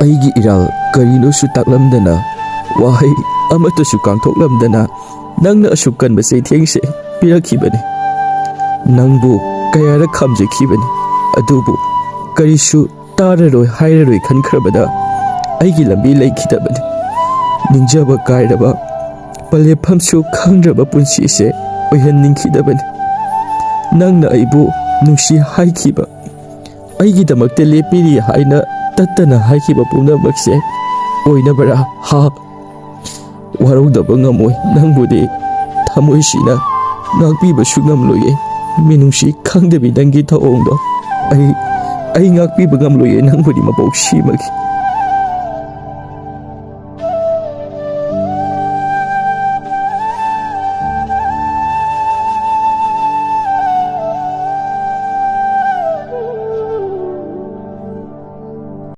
ꯑꯩꯒꯤ ꯏꯔꯥꯜ ꯀꯔꯤꯅꯣꯁꯨ ꯇꯥꯛꯂꯝꯗꯅ ꯋꯥꯍꯩ ꯑꯃꯠꯇꯁꯨ ꯀꯥꯡꯊꯣꯛꯂꯝꯗꯅ ꯅꯪꯅ ꯑꯁꯨꯛ ꯀꯟꯕ ꯆꯩꯊꯦꯡꯁꯦ ꯄꯤꯔꯛꯈꯤꯕꯅꯤ꯫ ꯅꯪꯕꯨ ꯀꯌꯥꯔꯛ ꯈꯥꯝꯖꯈꯤꯕꯅꯤ, ꯑꯗꯨꯕꯨ ꯀꯔꯤꯁꯨ ꯇꯥꯔꯔꯣꯏ ꯍꯥꯏꯔꯔꯣꯏ ꯈꯟꯈ꯭ꯔꯕꯗ ꯑꯩꯒꯤ ꯂꯝꯕꯤ ꯂꯩꯈꯤꯗꯕꯅꯤ꯫ ꯅꯤꯡꯖꯕ ꯀꯥꯏꯔꯕ, ꯄꯟꯂꯦꯞꯐꯝꯁꯨ ꯈꯪꯗ꯭ꯔꯕ ꯄꯨꯟꯁꯤꯁꯦ ꯑꯣꯏꯍꯟꯅꯤꯡꯈꯤꯗꯕꯅꯤ꯫ ꯅꯪꯅ ꯑꯩꯕꯨ ꯅꯨꯡꯁꯤ ꯍꯥꯏꯈꯤꯕ, ꯑꯩꯒꯤꯗꯃꯛꯇ ꯂꯦꯞꯄꯤꯔꯤ ꯍꯥꯏꯅ ꯇꯠꯇꯅ ꯍꯥꯏꯈꯤꯕ ꯄꯨꯝꯅꯃꯛꯁꯦ ꯑꯣꯏꯅꯕꯔꯥ? ꯋꯥꯔꯧꯗꯕ ꯉꯝꯃꯣꯏ ꯅꯪꯕꯨꯗꯤ ꯊꯃꯣꯏꯁꯤꯅ ꯉꯥꯛꯄꯤꯕꯁꯨ ꯉꯝꯂꯣꯏꯌꯦ꯫ ꯃꯤꯅꯨꯡꯁꯤ ꯈꯪꯗꯕꯤ ꯅꯪꯒꯤ ꯊꯧꯑꯣꯡꯗꯣ ꯑꯩ ꯉꯥꯛꯄꯤꯕ ꯉꯝꯂꯣꯏꯌꯦ ꯅꯪꯕꯨꯗꯤ ꯃꯄꯣꯛ ꯁꯤꯃꯒꯤ꯫